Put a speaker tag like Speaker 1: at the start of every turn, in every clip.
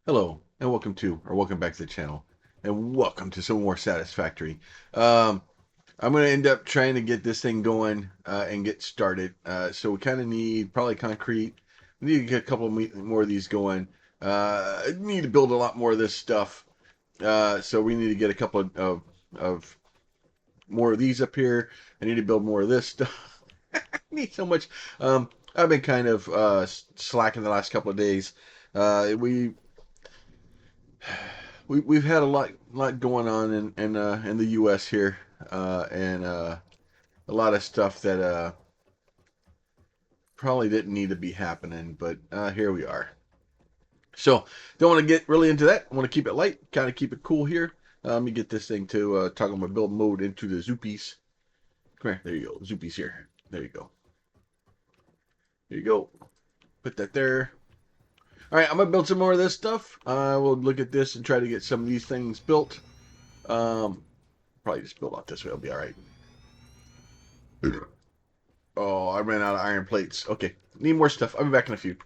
Speaker 1: Hello, and welcome back to the channel, and welcome to some more Satisfactory. Um, I'm going to end up trying to get this thing going and get started. So we kind of need probably concrete. We need to get a couple more of these going. I need to build a lot more of this stuff. So we need to get a couple of more of these up here. I need to build more of this stuff. I need so much. I've been kind of slacking the last couple of days. We've had a lot going on in the U.S. here, and a lot of stuff that probably didn't need to be happening, but here we are. So don't want to get really into that. I want to keep it light, kind of keep it cool here. Let me get this thing to toggle my build mode into the zoopies. Come here, there you go, zoopies here. There you go. There you go. Put that there. All right, I'm gonna build some more of this stuff. We'll look at this and try to get some of these things built. Um, Probably just build out this way. It'll be all right. Oh, I ran out of iron plates. Okay, need more stuff. I'll be back in a few.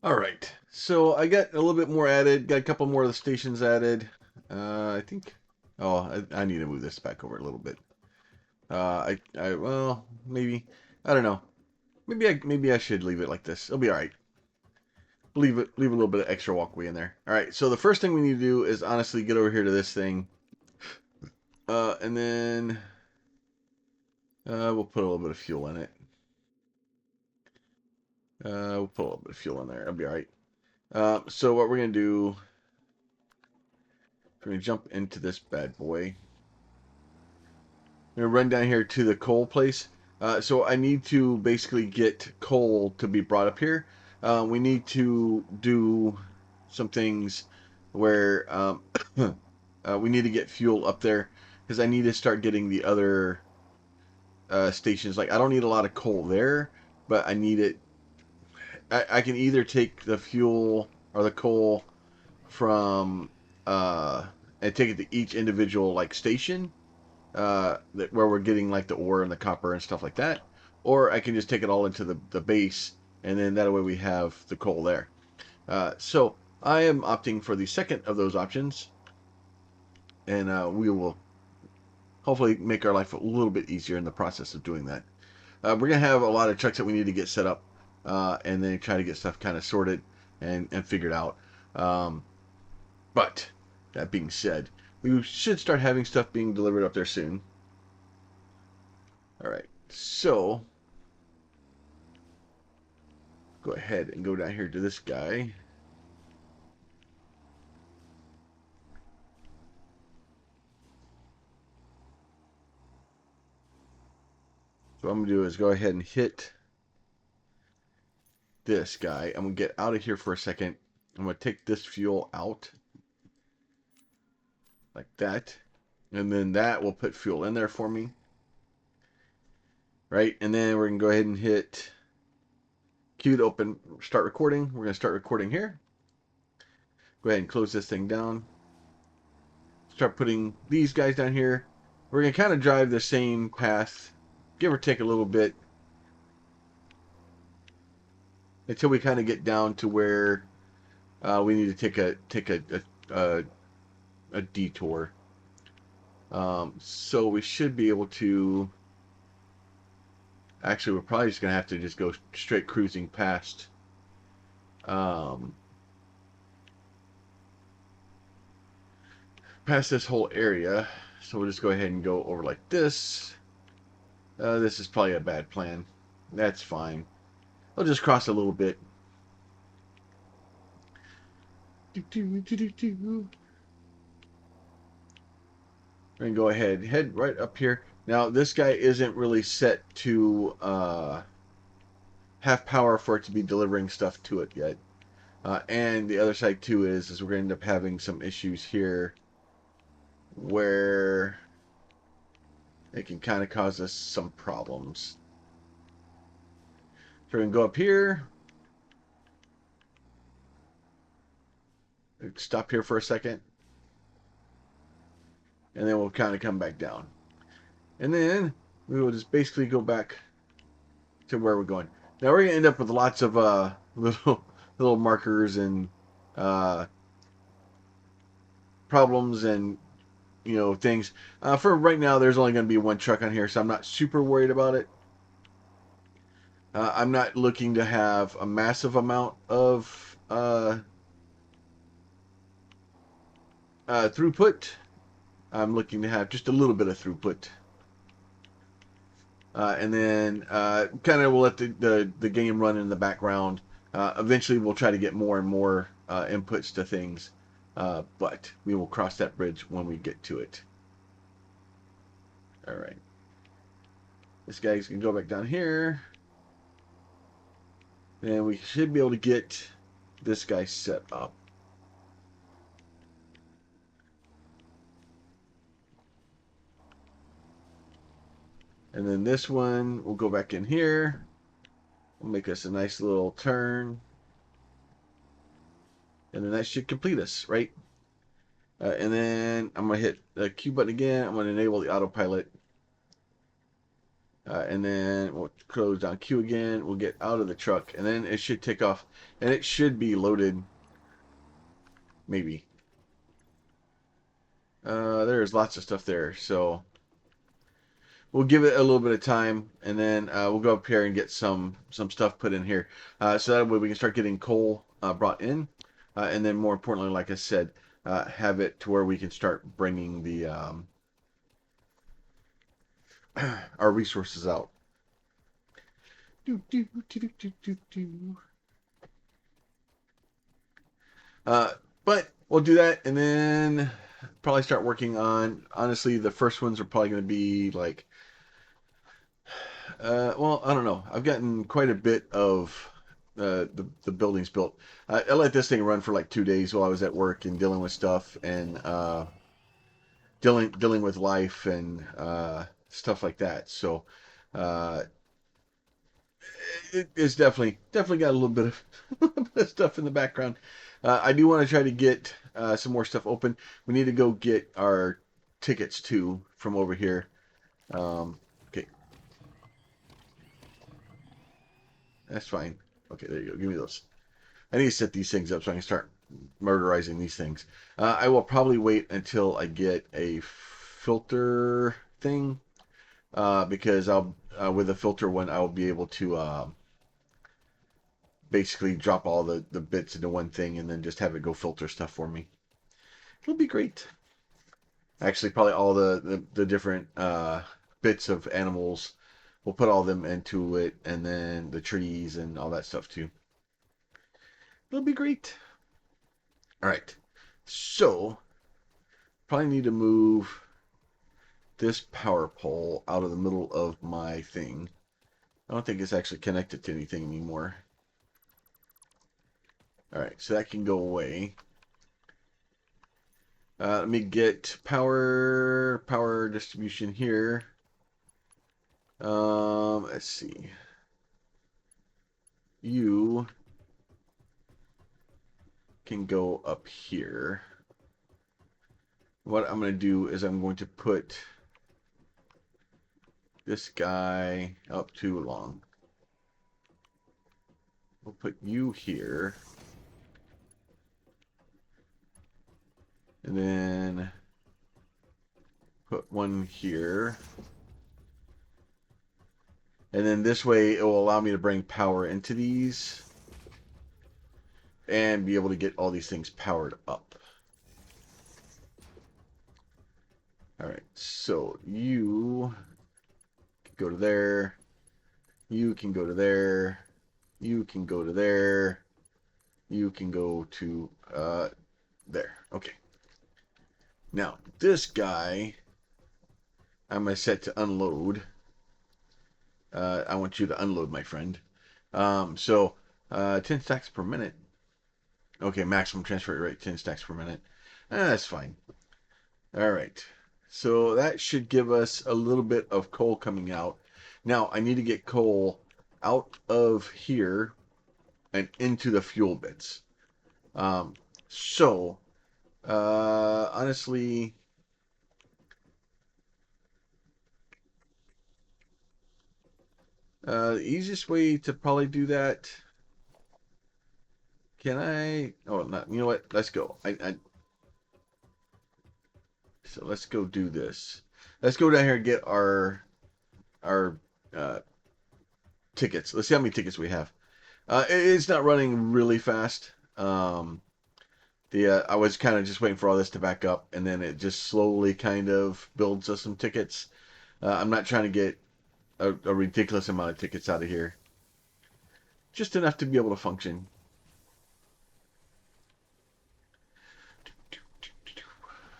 Speaker 1: All right, so I got a little bit more added. Got a couple more of the stations added. I think. Oh, I need to move this back over a little bit. Well, maybe. I don't know. Maybe I should leave it like this. It'll be all right. Leave a little bit of extra walkway in there. All right. So the first thing we need to do is honestly get over here to this thing, and then we'll put a little bit of fuel in it. We'll put a little bit of fuel in there. It'll be all right. So what we're gonna do, we're gonna jump into this bad boy. We're gonna run down here to the coal place. So I need to basically get coal to be brought up here. We need to do some things where we need to get fuel up there because I need to start getting the other stations. Like I don't need a lot of coal there, but I need it. I can either take the fuel or the coal from and take it to each individual like station where we're getting like the ore and the copper and stuff like that, or I can just take it all into the base, and then that way we have the coal there. So I am opting for the second of those options, and we will hopefully make our life a little bit easier in the process of doing that. We're gonna have a lot of trucks that we need to get set up, and then try to get stuff kind of sorted and figured out. Um, but that being said, we should start having stuff being delivered up there soon. All right, so go ahead and go down here to this guy. So what I'm gonna do is go ahead and hit this guy. I'm gonna get out of here for a second. I'm gonna take this fuel out like that, and then that will put fuel in there for me, right? And then we're gonna go ahead and hit Q to open, start recording. We're gonna start recording here. Go ahead and close this thing down. Start putting these guys down here. We're gonna kind of drive the same path, give or take a little bit, until we kind of get down to where we need to take a detour. So we should be able to. Actually, we're probably just gonna have to just go straight cruising past. Um, Past this whole area. So we'll just go ahead and go over like this. This is probably a bad plan. That's fine. I'll just cross a little bit. We're gonna go ahead, head right up here. Now this guy isn't really set to have power for it to be delivering stuff to it yet. And the other side too is we're gonna end up having some issues here where it can kind of cause us some problems. So we're gonna go up here. Stop here for a second. And then we'll kind of come back down. And then we will just basically go back to where we're going. Now we're going to end up with lots of little little markers and uh, problems and things. For right now, there's only going to be one truck on here, so I'm not super worried about it. I'm not looking to have a massive amount of throughput. I'm looking to have just a little bit of throughput. And then kind of we'll let the game run in the background. Eventually, we'll try to get more and more inputs to things, but we will cross that bridge when we get to it. All right. This guy's going to go back down here. And we should be able to get this guy set up. And then this one, we'll go back in here. We'll make us a nice little turn. And then that should complete us, right? And then I'm going to hit the Q button again. I'm going to enable the autopilot. And then we'll close down Q again. We'll get out of the truck. And then it should take off. And it should be loaded. Maybe. There's lots of stuff there. So we'll give it a little bit of time. And then we'll go up here and get some stuff put in here. So that way we can start getting coal brought in. And then more importantly, like I said, have it to where we can start bringing the our resources out. But we'll do that, and then probably start working on. Honestly, the first ones are probably going to be like, well, I don't know. I've gotten quite a bit of the buildings built. I let this thing run for like 2 days while I was at work and dealing with stuff and dealing with life and stuff like that. So uh, it's definitely got a little bit of stuff in the background. I do want to try to get some more stuff open. We need to go get our tickets too from over here. Okay, that's fine. Okay, there you go. Give me those. I need to set these things up so I can start murderizing these things. I will probably wait until I get a filter thing because I'll with a filter one I'll be able to basically drop all the bits into one thing and then just have it go filter stuff for me. It'll be great. Actually, probably all the different bits of animals, we'll put all them into it, and then the trees and all that stuff too. It'll be great. All right. So, probably need to move this power pole out of the middle of my thing. I don't think it's actually connected to anything anymore. All right, so that can go away. Let me get power distribution here. Let's see. You can go up here. What I'm going to do is I'm going to put this guy up too long. We'll put you here. And then put one here. And then this way it will allow me to bring power into these and be able to get all these things powered up. All right, so you can go to there. You can go to there. You can go to there. You can go to there. Okay. Now, this guy, I'm going to set to unload. I want you to unload, my friend. 10 stacks per minute. Okay, maximum transfer rate, 10 stacks per minute. That's fine. All right. So that should give us a little bit of coal coming out. Now, I need to get coal out of here and into the fuel bits. Um, so, honestly, the easiest way to probably do that Can I? Oh, not. You know what? Let's go. So let's go do this. Let's go down here and get our uh, tickets. Let's see how many tickets we have. It's not running really fast. I was kind of just waiting for all this to back up, and then it just slowly kind of builds us some tickets. I'm not trying to get a ridiculous amount of tickets out of here, just enough to be able to function.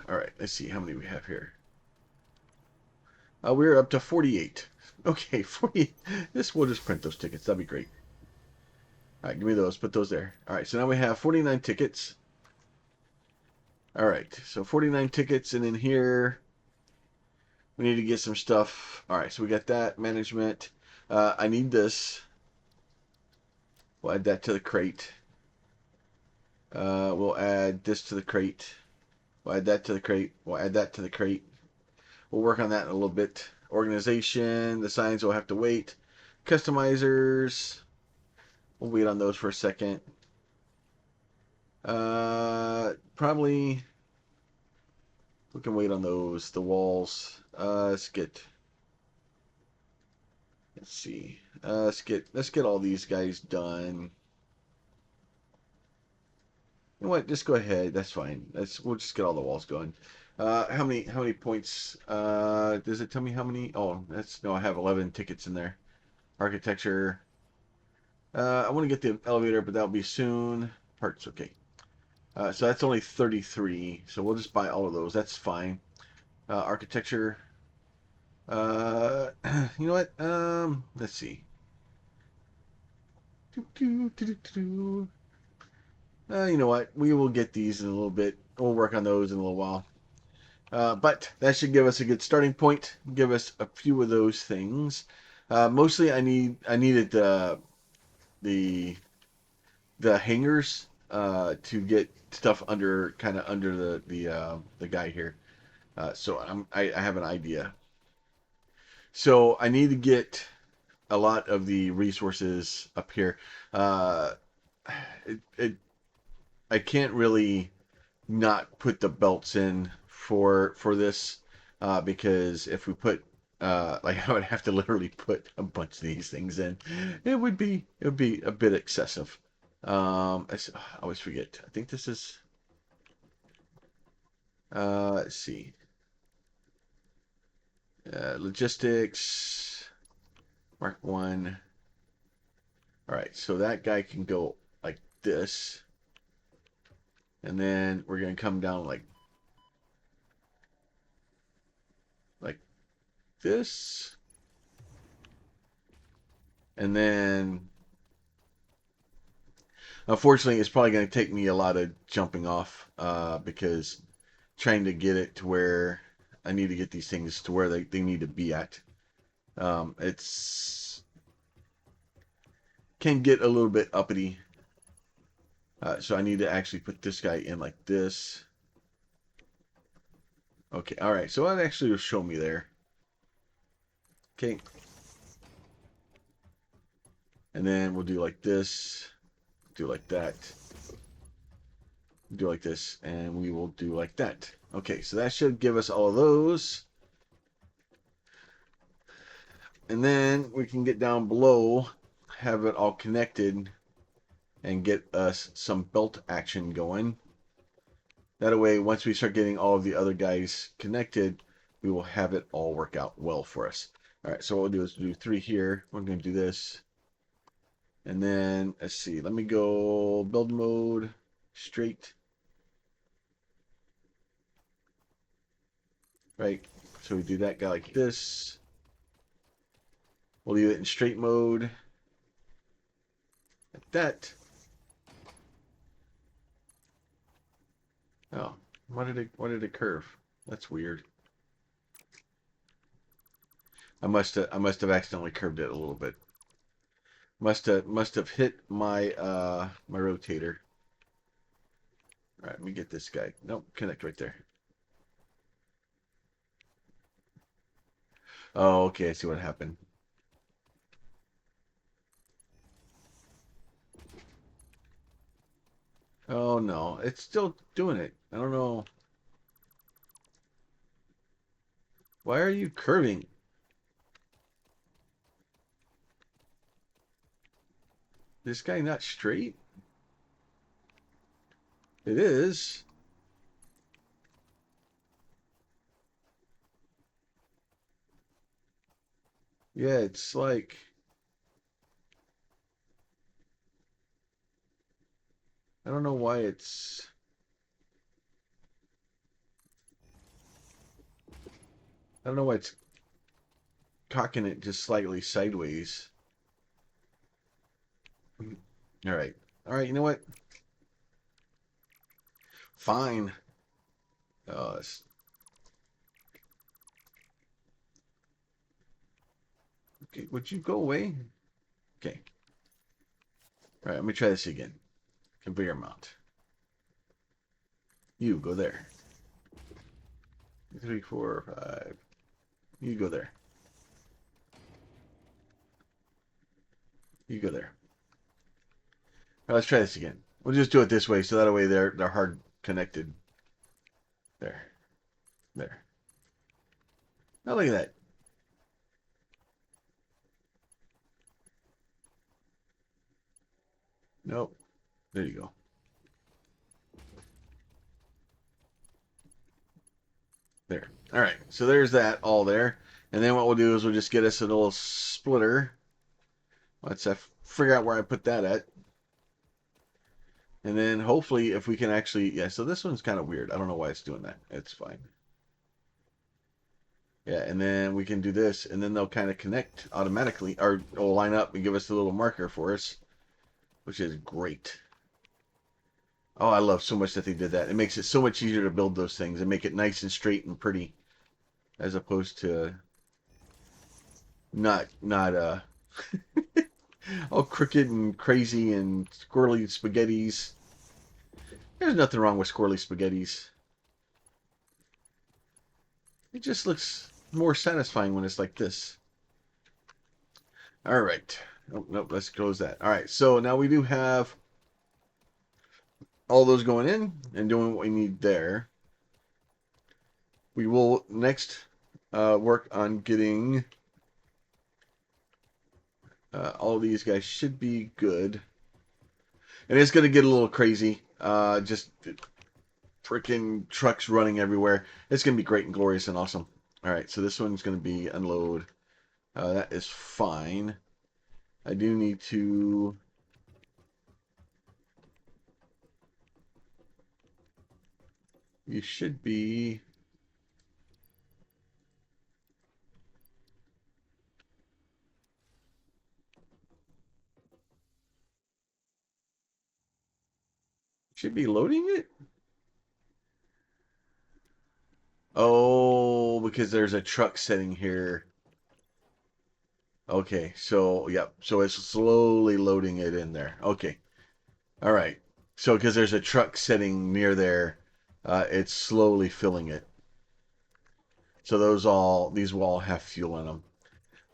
Speaker 1: All right, let's see how many we have here. We're up to 48. Okay, 40. We'll just print those tickets. That'd be great. All right, give me those. Put those there. All right, so now we have 49 tickets. All right, so 49 tickets, and in here we need to get some stuff. All right, so we got that management. I need this. We'll add that to the crate. We'll add this to the crate. We'll add that to the crate. We'll add that to the crate. We'll work on that in a little bit. Organization, the signs will have to wait. Customizers, we'll wait on those for a second. Probably we can wait on those. The walls. Let's see. Let's get all these guys done. You know what? Just go ahead. That's fine. We'll just get all the walls going. How many points? Does it tell me how many? Oh, no. I have 11 tickets in there. Architecture. I want to get the elevator, but that'll be soon. Parts, okay. So that's only 33. So we'll just buy all of those. That's fine. Architecture. You know what? Let's see. You know what? We will get these in a little bit. We'll work on those in a little while. But that should give us a good starting point. Give us a few of those things. Mostly, I needed the hangers to get stuff under the guy here. So I have an idea. So I need to get a lot of the resources up here. Uh, it, it I can't really not put the belts in for this because if we put like I would have to literally put a bunch of these things in. It would be a bit excessive. I always forget. I think this is let's see. Logistics Mark 1. All right, so that guy can go like this. And then we're going to come down like this. And then unfortunately it's probably going to take me a lot of jumping off because trying to get it to where I need to get these things to where they need to be at. It's can get a little bit uppity. So I need to actually put this guy in like this. Okay, all right. So that actually will show me there. Okay. And then we'll do like this, do like that, do like this, and we will do like that. Okay, so that should give us all of those. And then we can get down below, have it all connected, and get us some belt action going. That way, once we start getting all of the other guys connected, we will have it all work out well for us. All right, so what we'll do is do 3 here. We're going to do this. And then, let's see, let me go build mode, straight. Right, so we do that guy like this. We'll leave it in straight mode, like that. Oh, why did it curve? That's weird. I must have accidentally curved it a little bit. Must have hit my my rotator. All right, let me get this guy. Nope, connect right there. Oh, okay, I see what happened. Oh no, it's still doing it. I don't know. Why are you curving? This guy not straight? It is. Yeah, it's like I don't know why it's I don't know why it's cocking it just slightly sideways. All right. All right, you know what? Fine. Uh, okay, would you go away? Okay. All right, let me try this again. Conveyor mount. You go there. 3, 4, 5. You go there. You go there. All right, let's try this again. We'll just do it this way, so that way they're hard connected. There, there. Now look at that. Nope. There you go. There. All right. So there's that all there. And then what we'll do is we'll just get us a little splitter. Let's figure out where I put that at. And then hopefully if we can actually, yeah, so this one's kind of weird. I don't know why it's doing that. It's fine. Yeah, and then we can do this, and then they'll kind of connect automatically, or will line up and give us a little marker for us, which is great. Oh, I love so much that they did that. It makes it so much easier to build those things and make it nice and straight and pretty, as opposed to not all crooked and crazy and squirrely spaghettis. There's nothing wrong with squirrely spaghettis. It just looks more satisfying when it's like this. All right. Oh, nope, let's close that. All right, so now we do have all those going in and doing what we need there. We will next work on getting all of these guys should be good. And it's going to get a little crazy. Just freaking trucks running everywhere. It's going to be great and glorious and awesome. All right, so this one's going to be unload. That is fine. I do need to... You should be... Should be loading it? Oh, because there's a truck sitting here. Okay, so, yep. So it's slowly loading it in there. Okay. All right. So, because there's a truck sitting near there, it's slowly filling it. So these will all have fuel in them.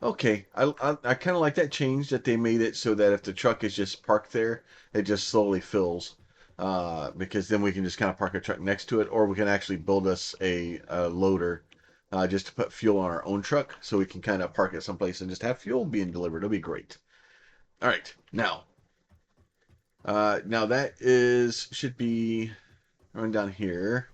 Speaker 1: Okay, I kind of like that change that they made it so that if the truck is just parked there, it just slowly fills. Because then we can just kind of park a truck next to it, or we can actually build us a loader just to put fuel on our own truck, so we can kind of park it someplace and just have fuel being delivered. It'll be great. All right, now that is should be run down here.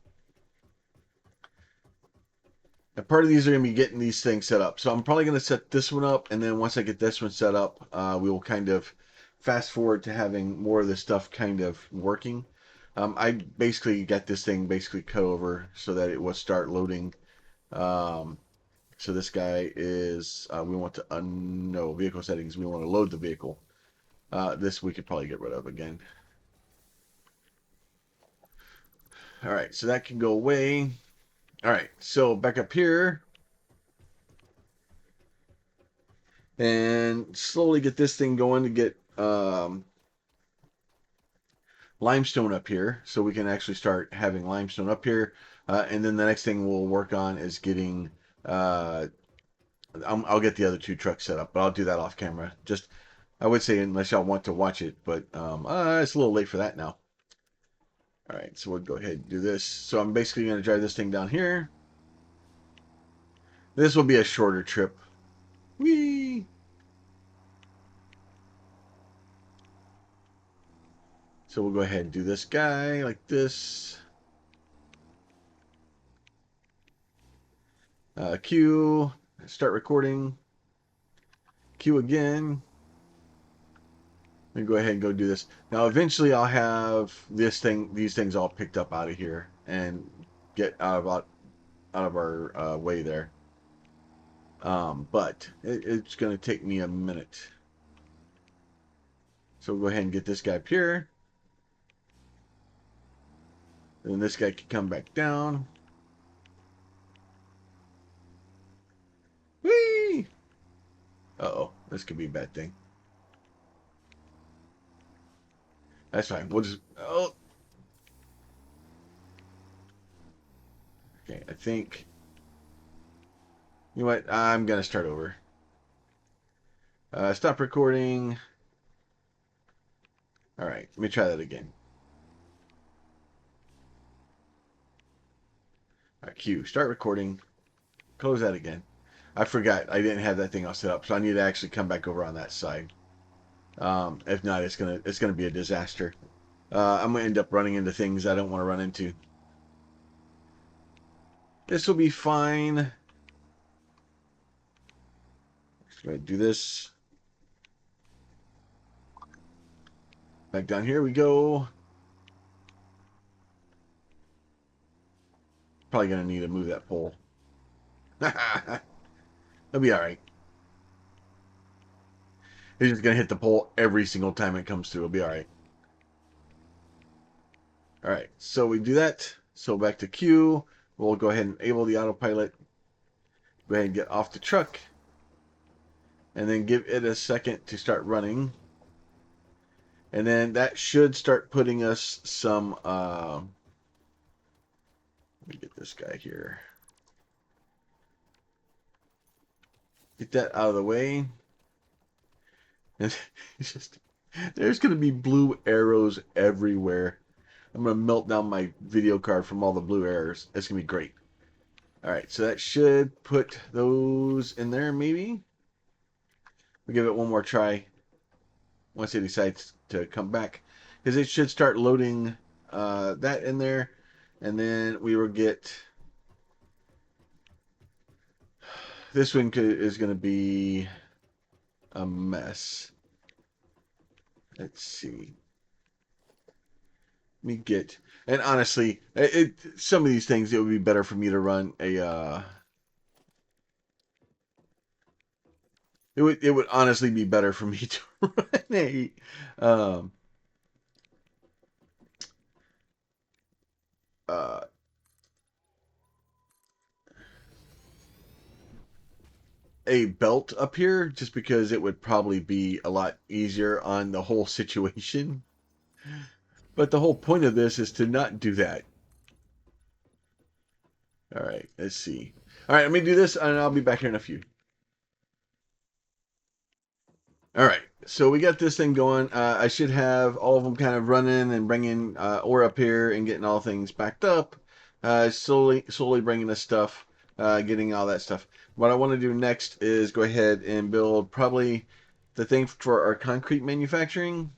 Speaker 1: And part of these are going to be getting these things set up. So I'm probably going to set this one up, and then once I get this one set up, we will kind of fast forward to having more of this stuff kind of working. I basically got this thing basically cut over so that it will start loading. Um, so this guy is, we want to, no, vehicle settings, we want to load the vehicle. This we could probably get rid of again. All right, so that can go away. All right, so back up here, and slowly get this thing going to get limestone up here, so we can actually start having limestone up here. And then the next thing we'll work on is getting. I'll get the other two trucks set up, but I'll do that off camera. Just I would say unless y'all want to watch it, but it's a little late for that now. All right, so we'll go ahead and do this. So I'm basically going to drive this thing down here. This will be a shorter trip. Whee! So we'll go ahead and do this guy like this. Q, start recording. Q again. Let me go ahead and go do this. Now, eventually, I'll have these things all picked up out of here and get out of our way there. But it's going to take me a minute. So we'll go ahead and get this guy up here. And this guy can come back down. Whee! Uh-oh, this could be a bad thing. That's fine. We'll just... Oh! Okay, I think... You know what? I'm going to start over. Stop recording. All right, let me try that again. All right, Q, start recording. Close that again. I forgot. I didn't have that thing all set up, so I need to actually come back over on that side. If not, it's gonna be a disaster. I'm gonna end up running into things I don't want to run into. This will be fine. Just gonna do this. Back down here we go. Probably gonna need to move that pole. It'll be all right. He's just gonna hit the pole every single time it comes through. It'll be all right. All right, so we do that. So back to Q. We'll go ahead and enable the autopilot. Go ahead and get off the truck. And then give it a second to start running. And then that should start putting us some... let me get this guy here. Get that out of the way. And it's just... There's going to be blue arrows everywhere. I'm going to melt down my video card from all the blue arrows. It's going to be great. Alright, so that should put those in there, maybe. We'll give it one more try once it decides to come back. Because it should start loading that in there. And then we will get... This one is going to be a mess. Let's see. Let me get... And honestly, some of these things, it would be better for me to run a... It would honestly be better for me to run um, uh, a belt up here, just because it would probably be a lot easier on the whole situation. But the whole point of this is to not do that. All right, let's see. All right, let me do this, and I'll be back here in a few. All right, so we got this thing going. I should have all of them kind of running and bringing ore up here and getting all things backed up. Slowly bringing this stuff, getting all that stuff. What I want to do next is go ahead and build probably the thing for our concrete manufacturing.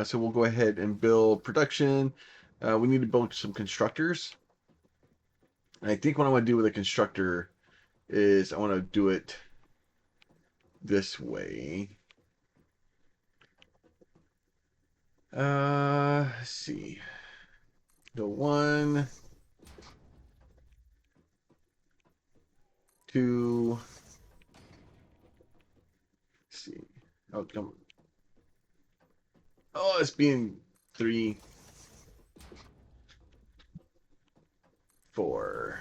Speaker 1: So we'll go ahead and build production. We need to build some constructors. And I think what I want to do with a constructor is I want to do it this way. Let's see. The 1, 2. Let's see. Oh, come. Oh, it's being 3, 4.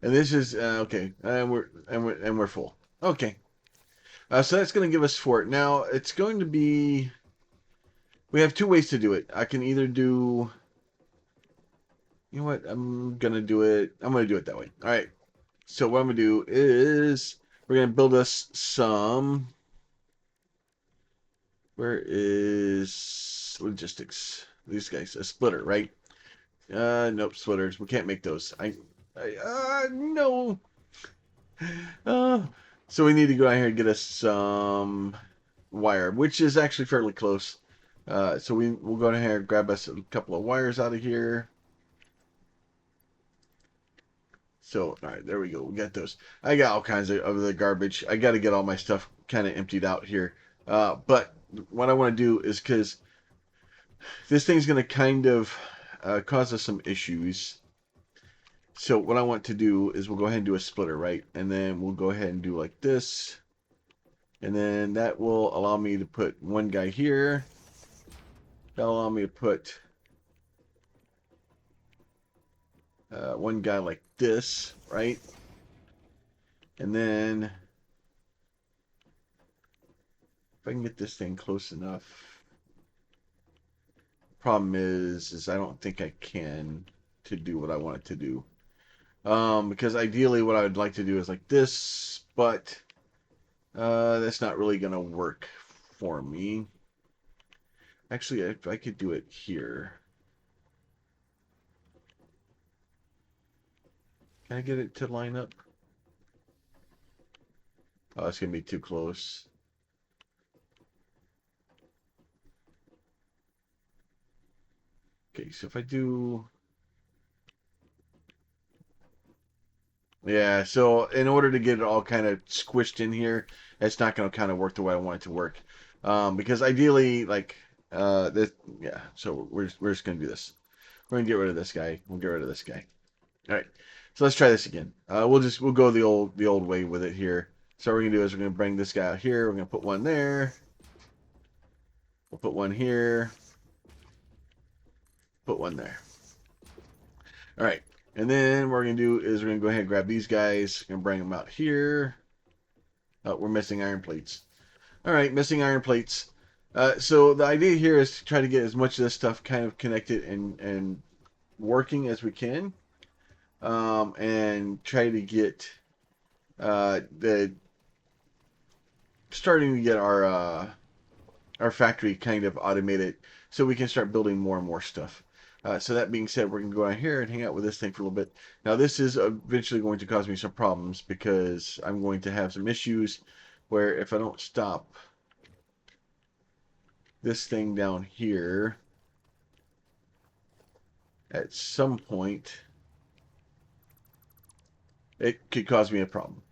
Speaker 1: And this is okay. And we're full. Okay. So that's going to give us 4. Now it's going to be. We have 2 ways to do it. I can either do. You know what? I'm gonna do it. I'm gonna do it that way. All right. So what I'm gonna do is we're gonna build us some. Where is logistics? these guys, a splitter, right? Nope, splitters. We can't make those. No. Uh, so we need to go out here and get us some wire, which is actually fairly close. So we'll go ahead and grab us a couple of wires out of here. So, all right, there we go. We got those. I got all kinds of the garbage. I got to get all my stuff kind of emptied out here. But what I want to do is because this thing's going to kind of cause us some issues. So what I want to do is we'll go ahead and do a splitter, right? And then we'll go ahead and do like this. And then that will allow me to put one guy here. That'll allow me to put one guy like this, right? And then if I can get this thing close enough. Problem is I don't think I can to do what I want it to do. Because ideally what I would like to do is like this, but that's not really going to work for me. Actually, if I could do it here. Can I get it to line up? Oh, it's going to be too close. Okay, so if I do... Yeah, so in order to get it all kind of squished in here, it's not going to kind of work the way I want it to work. Because ideally, like, this, yeah, so we're just going to do this. We're going to get rid of this guy. We'll get rid of this guy. All right, so let's try this again. We'll go the old way with it here. So what we're going to do is we're going to bring this guy out here. We're going to put one there. We'll put one here. Put one there. All right. And then what we're going to do is we're going to go ahead and grab these guys and bring them out here. We're missing iron plates. All right, missing iron plates. So the idea here is to try to get as much of this stuff kind of connected and working as we can. And try to get starting to get our factory kind of automated so we can start building more and more stuff. So that being said, we're going to go out here and hang out with this thing for a little bit. Now, this is eventually going to cause me some problems because I'm going to have some issues where if I don't stop this thing down here, at some point, it could cause me a problem.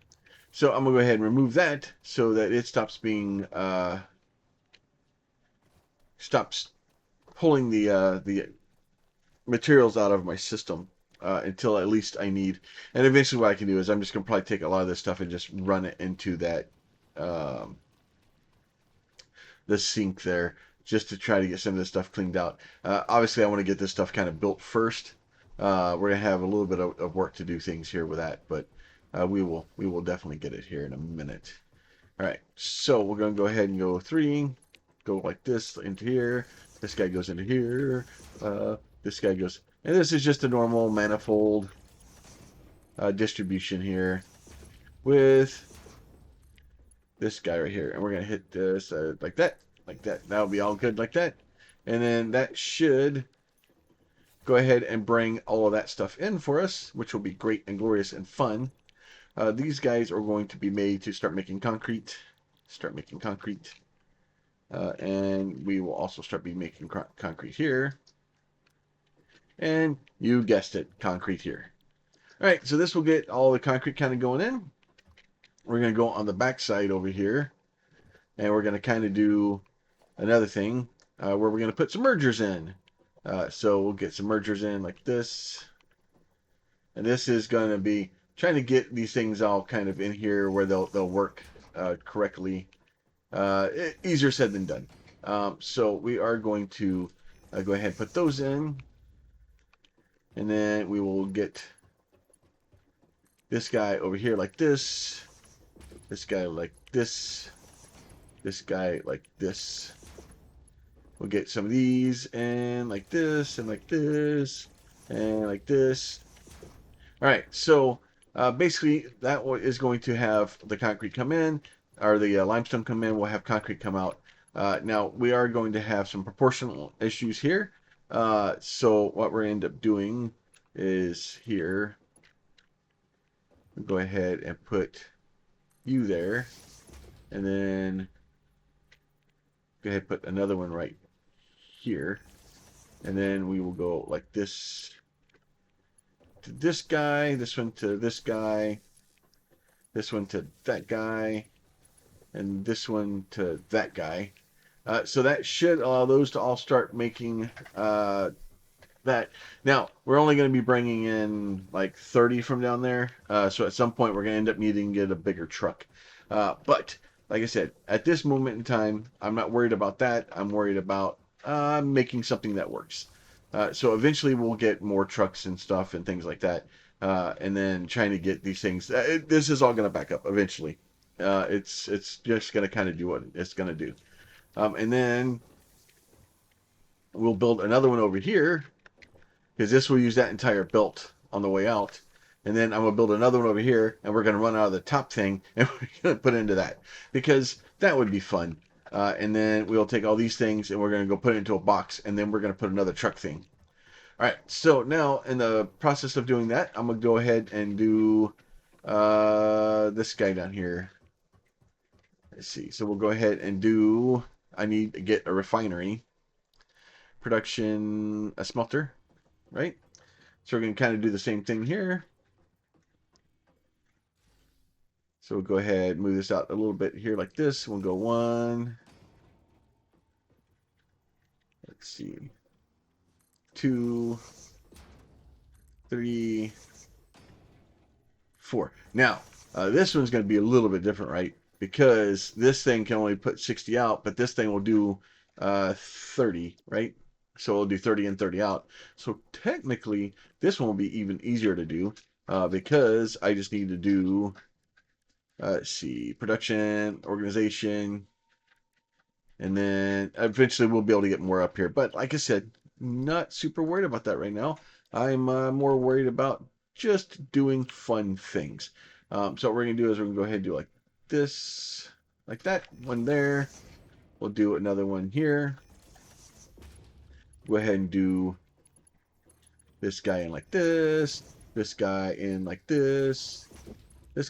Speaker 1: So I'm going to go ahead and remove that so that it stops being, stops pulling the materials out of my system until at least I need. And eventually what I can do is I'm just going to probably take a lot of this stuff and just run it into that the sink there just to try to get some of this stuff cleaned out. Obviously I want to get this stuff kind of built first. We're going to have a little bit of work to do things here with that, but we will definitely get it here in a minute. All right, so we're going to go ahead and go 3, go like this into here. This guy goes into here. This guy goes, and this is just a normal manifold distribution here with this guy right here. And we're going to hit this like that, like that. That'll be all good like that. And then that should go ahead and bring all of that stuff in for us, which will be great and glorious and fun. These guys are going to be made to start making concrete. And we will also start making concrete here. And you guessed it, concrete here. All right, so this will get all the concrete kind of going in. We're going to go on the back side over here, and we're going to kind of do another thing where we're going to put some mergers in. So we'll get some mergers in like this. And this is going to be trying to get these things all kind of in here where they'll work correctly. Easier said than done. So we are going to go ahead and put those in. And then we will get this guy over here like this. This guy like this. This guy like this. We'll get some of these and like this and like this and like this. All right, so basically that is going to have the concrete come in, or the limestone come in. We'll have concrete come out. Now we are going to have some proportional issues here. So what we're going to end up doing is here, we'll go ahead and put you there, and then go ahead and put another one right here, and then we will go like this to this guy, this one to this guy, this one to that guy, and this one to that guy. So that should allow those to all start making that. Now, we're only going to be bringing in like 30 from down there. So at some point, we're going to end up needing to get a bigger truck. But like I said, at this moment in time, I'm not worried about that. I'm worried about making something that works. So eventually, we'll get more trucks and stuff and things like that. And then trying to get these things. This is all going to back up eventually. It's just going to kind of do what it's going to do. And then we'll build another one over here, because this will use that entire belt on the way out. And then I'm going to build another one over here, and we're going to run out of the top thing, and we're going to put it into that, because that would be fun. And then we'll take all these things, and we're going to go put it into a box, and then we're going to put another truck thing. All right, so now in the process of doing that, I'm going to go ahead and do this guy down here. Let's see. So we'll go ahead and do, I need to get a refinery, production, a smelter, right? So we're going to kind of do the same thing here. So we'll go ahead and move this out a little bit here like this. We'll go 1. Let's see. 2, 3, 4. Now, this one's going to be a little bit different, right? Because this thing can only put 60 out, but this thing will do 30, right? So it'll do 30 and 30 out. So technically, this one will be even easier to do because I just need to do, let's see, production, organization, and then eventually we'll be able to get more up here. But like I said, not super worried about that right now. I'm more worried about just doing fun things. So what we're going to do is we're going to go ahead and do like this, like that, one there. We'll do another one here. Go ahead and do this guy in like this guy in like this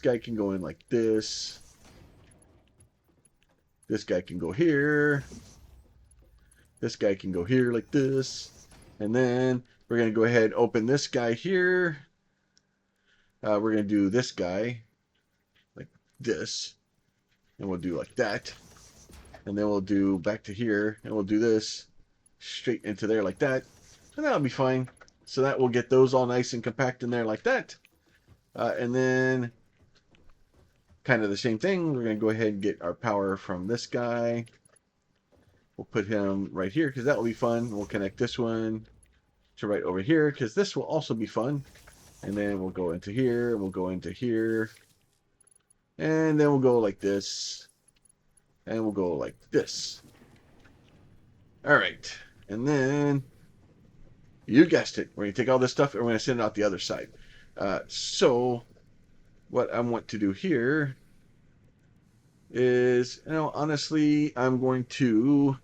Speaker 1: guy can go in like this guy can go here, this guy can go here like this, and then we're going to go ahead and open this guy here. We're going to do this guy like this, and we'll do like that, and then we'll do back to here, and we'll do this straight into there like that, and that'll be fine. So that will get those all nice and compact in there like that. And then kind of the same thing. We're going to go ahead and get our power from this guy. We'll put him right here because that will be fun. We'll connect this one to right over here because this will also be fun. And then we'll go into here. We'll go into here. And then we'll go like this. And we'll go like this. All right. And then, you guessed it, we're going to take all this stuff and we're going to send it out the other side. So what I want to do here is, honestly, I'm going to,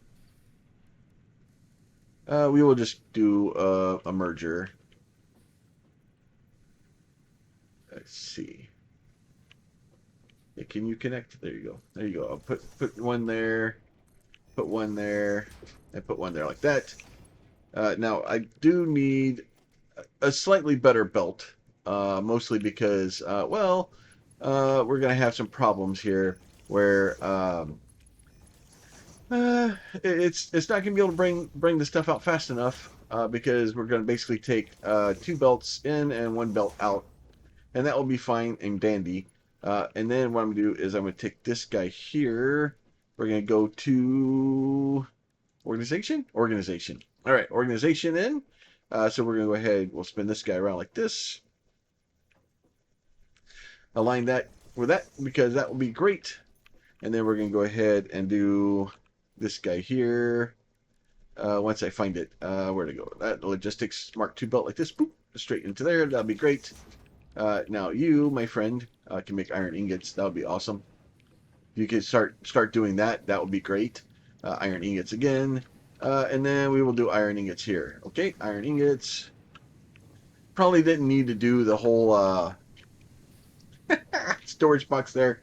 Speaker 1: we will just do a merger. Let's see. Yeah, can you connect? There you go. There you go. I'll put one there, put one there, and put one there like that. Now, I do need a slightly better belt, mostly because, we're going to have some problems here where it's not going to be able to bring the stuff out fast enough because we're going to basically take 2 belts in and 1 belt out, and that will be fine and dandy. And then what I'm going to do is I'm going to take this guy here. We're going to go to organization. All right, organization in. So we're going to go ahead, we'll spin this guy around like this. Align that with that because that will be great. And then we're going to go ahead and do this guy here. Once I find it, where to go? That logistics Mark II belt like this, boop, straight into there. That'll be great. Now you, my friend, can make iron ingots. That would be awesome. If you could start doing that, that would be great. Iron ingots again. And then we will do iron ingots here. Okay, iron ingots. Probably didn't need to do the whole storage box there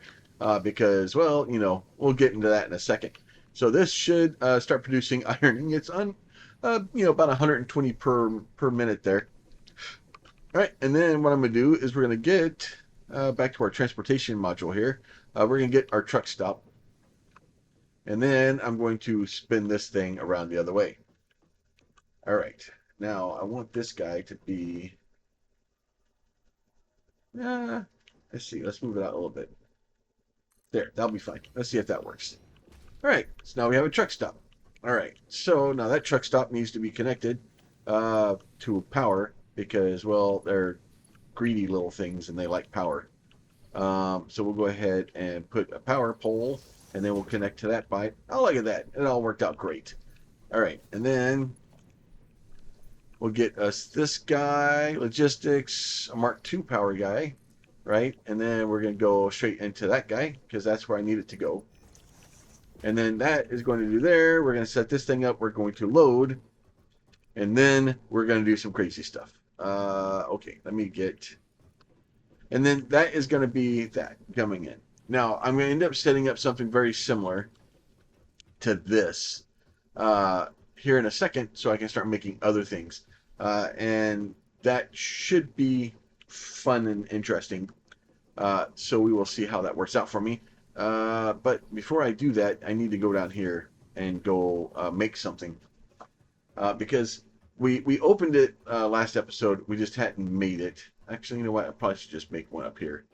Speaker 1: because, well, you know, we'll get into that in a second. So this should start producing iron ingots on, you know, about 120 per minute there. All right, and then what I'm going to do is we're going to get back to our transportation module here. We're going to get our truck stop. And then I'm going to spin this thing around the other way. All right, now I want this guy to be... let's see, let's move it out a little bit. There, that'll be fine. Let's see if that works. All right, so now we have a truck stop. All right, so now that truck stop needs to be connected to power because, well, they're greedy little things and they like power. So we'll go ahead and put a power pole and then we'll connect to that pipe. Oh, look at that. It all worked out great. All right, and then we'll get us this guy, logistics, a Mark II power guy, right? And then we're going to go straight into that guy because that's where I need it to go. And then that is going to do there. We're going to set this thing up. We're going to load. And then we're going to do some crazy stuff. Okay, let me get... And then that is going to be that coming in. Now, I'm going to end up setting up something very similar to this here in a second so I can start making other things. And that should be fun and interesting. So we will see how that works out for me. But before I do that, I need to go down here and go make something. Because we opened it last episode. We just hadn't made it. Actually, you know what? I probably should just make one up here.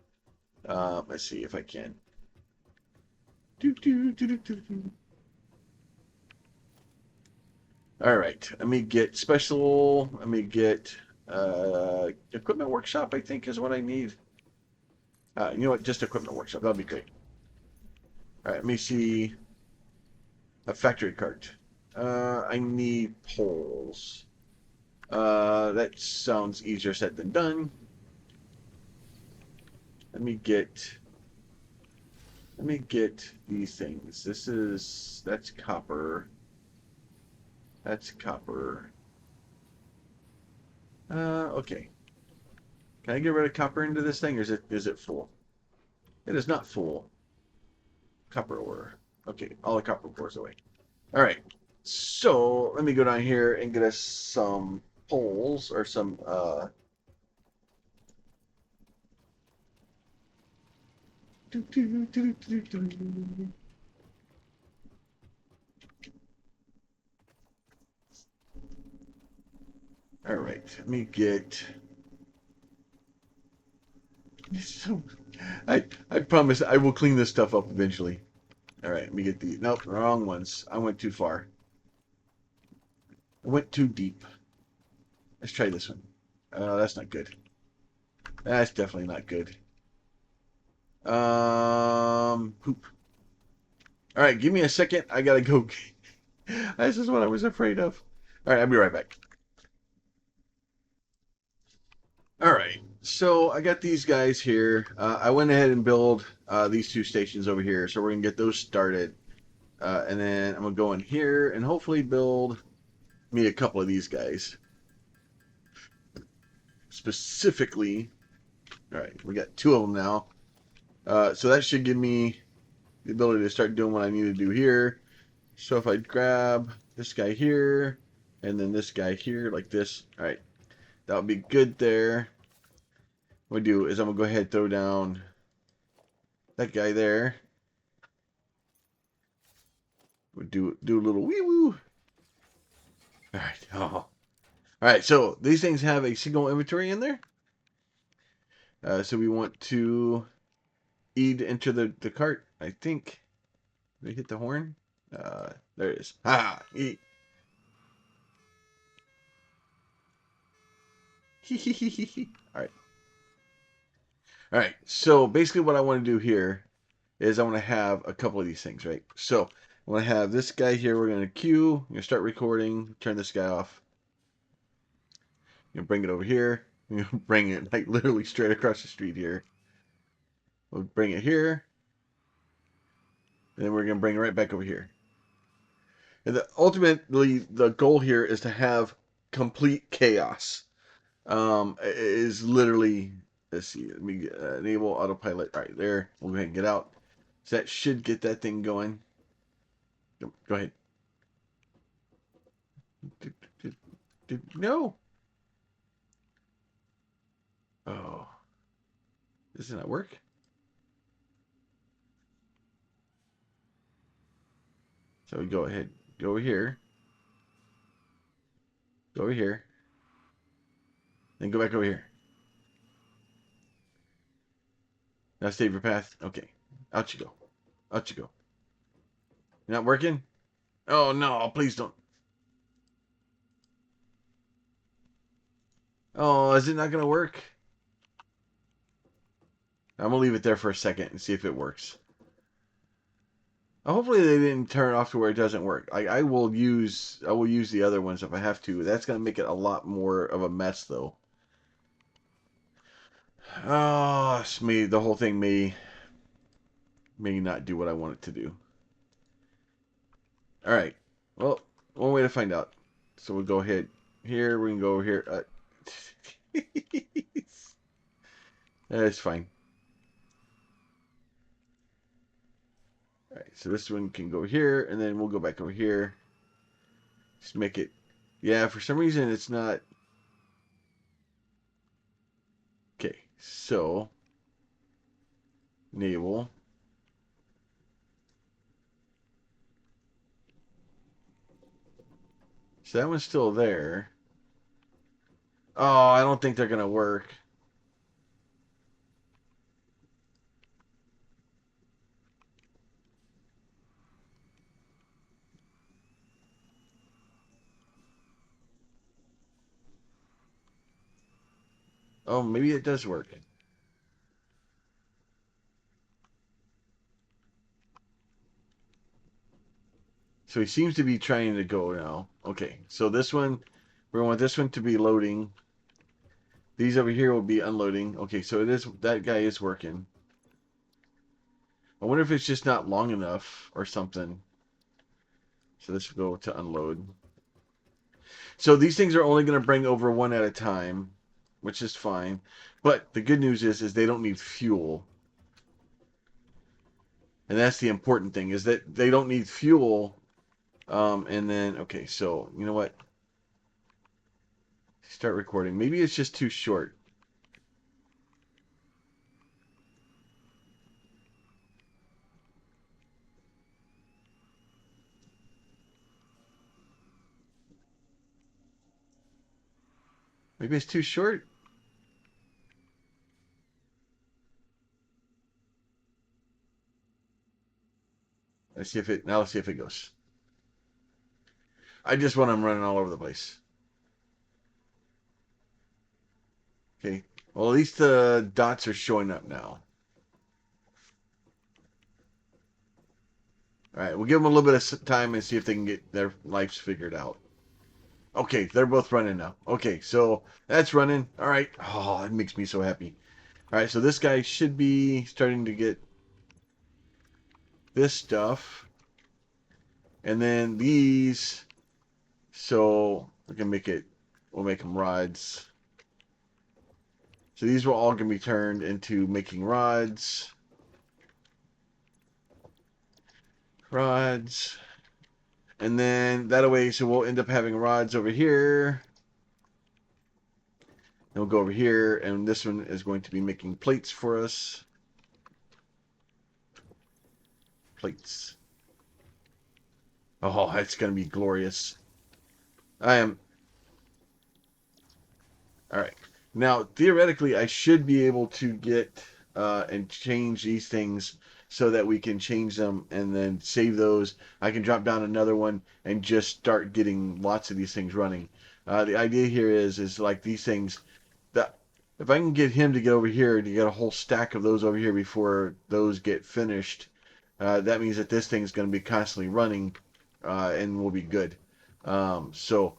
Speaker 1: Let's see if I can. All right. Let me get special. Let me get equipment workshop, I think is what I need. You know what? Just equipment workshop. That'll be great. All right. Let me see. A factory cart. I need poles. That sounds easier said than done. Let me get these things. That's copper. That's copper. Okay. Can I get rid of copper into this thing, or is it full? It is not full. Copper ore. Okay, all the copper ores away. All right. So let me go down here and get us some poles or some all right, let me get I promise I will clean this stuff up eventually. All right, let me get the nope, wrong ones. I went too far. I went too deep. Let's try this one. That's not good. That's definitely not good. Poop. All right, give me a second. I gotta go. This is what I was afraid of. All right, I'll be right back. All right, so I got these guys here. I went ahead and built these two stations over here, so we're gonna get those started, and then I'm gonna go in here and hopefully build me a couple of these guys. Specifically, all right, we got two of them now, so that should give me the ability to start doing what I need to do here. So if I grab this guy here and then this guy here like this, all right, that would be good there. What I do is I'm gonna go ahead and throw down that guy there. We'll do a little wee woo. All right. Oh. All right. So these things have a signal inventory in there. So we want to E to enter the cart. I think. Did we hit the horn? There it is. Ha! E. All right. All right. So basically, what I want to do here is I want to have a couple of these things, right? So I want to have this guy here. We're going to queue. I'm going to start recording. Turn this guy off. Bring it over here. Bring it like literally straight across the street here. We'll bring it here. And then we're going to bring it right back over here. And ultimately, the goal here is to have complete chaos. Is literally, let's see, let me enable autopilot right there. We'll go ahead and get out. So that should get that thing going. Go ahead. No. Oh, does it not work? So we go ahead, go over here, go over here, then go back over here. Now save your path. Okay, out you go, out you go. You're not working? Oh no! Please don't. Oh, is it not gonna work? I'm gonna leave it there for a second and see if it works. Hopefully they didn't turn it off to where it doesn't work. I will use the other ones if I have to. That's gonna make it a lot more of a mess though. Oh, it's me. The whole thing may not do what I want it to do. All right. Well, one way to find out. So we'll go ahead here. We can go over here. That's fine. All right. So this one can go here, and then we'll go back over here. Just make it. Yeah. For some reason, it's not. Okay. So enable. So that one's still there. Oh, I don't think they're gonna work. Oh, maybe it does work. So he seems to be trying to go now. Okay, so this one, we want this one to be loading. These over here will be unloading. Okay, so it is, that guy is working. I wonder if it's just not long enough or something. So this will go to unload. So these things are only going to bring over one at a time, which is fine. But the good news is they don't need fuel. And that's the important thing, is that they don't need fuel. And then, okay, so you know what? Start recording. Maybe it's just too short. Maybe it's too short. Let's see if it, now let's see if it goes. I just want them running all over the place. Okay. Well, at least the dots are showing up now. All right. We'll give them a little bit of time and see if they can get their lives figured out. Okay. They're both running now. Okay. So that's running. All right. Oh, it makes me so happy. All right. So this guy should be starting to get this stuff. And then these. So we can make it, we'll make them rods. So these will all going to be turned into making rods. Rods. And then that way, so we'll end up having rods over here. And we'll go over here, and this one is going to be making plates for us. Plates. Oh, that's going to be glorious. I am. All right. Now, theoretically, I should be able to get and change these things so that we can change them and then save those. I can drop down another one and just start getting lots of these things running. The idea here is like these things that if I can get him to get over here to get a whole stack of those over here before those get finished, that means that this thing's going to be constantly running and we'll be good. So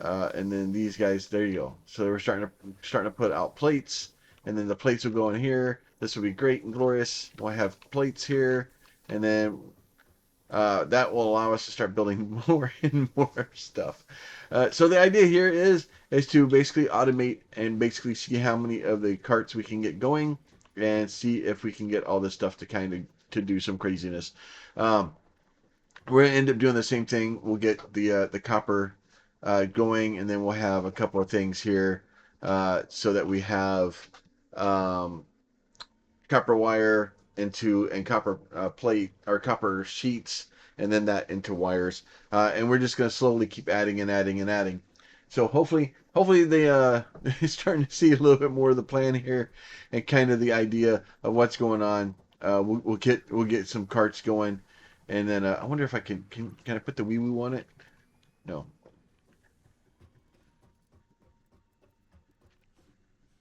Speaker 1: and then these guys, there you go. So we're starting to put out plates, and then the plates will go in here. This will be great and glorious. We'll have plates here, and then that will allow us to start building more and more stuff. So the idea here is to basically automate and basically see how many of the carts we can get going and see if we can get all this stuff to kind of to do some craziness. Um, we're gonna end up doing the same thing. We'll get the copper going, and then we'll have a couple of things here so that we have um, copper wire into and copper plate or copper sheets, and then that into wires. And we're just going to slowly keep adding and adding and adding. So hopefully they starting to see a little bit more of the plan here and kind of the idea of what's going on. We'll get some carts going, and then I wonder if I can I put the wee woo on it? No.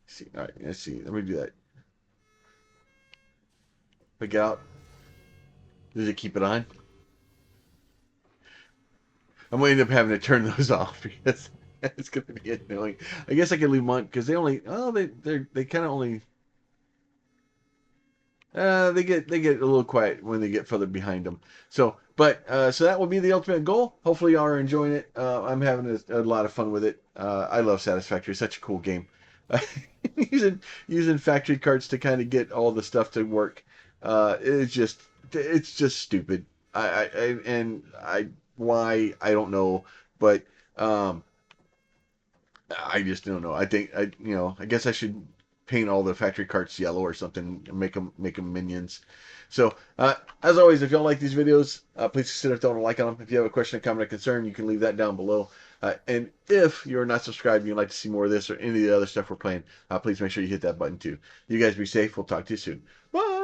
Speaker 1: Let's see, all right, let's see. Let me do that. Pick it out. Does it keep it on? I'm gonna end up having to turn those off because it's gonna be annoying. I guess I can leave them on because they only they kind of only they get a little quiet when they get further behind them. So so that will be the ultimate goal. Hopefully y'all are enjoying it. I'm having a lot of fun with it. I love Satisfactory. It's such a cool game. Using factory carts to kind of get all the stuff to work. It's just stupid. I why I don't know, but um, I just don't know. I think I guess I should paint all the factory carts yellow or something and make them minions. So as always, if y'all like these videos, please consider throwing a like on them. If you have a question, a comment, or concern, you can leave that down below. And if you're not subscribed and you'd like to see more of this or any of the other stuff we're playing, please make sure you hit that button too. You guys be safe. We'll talk to you soon. Bye.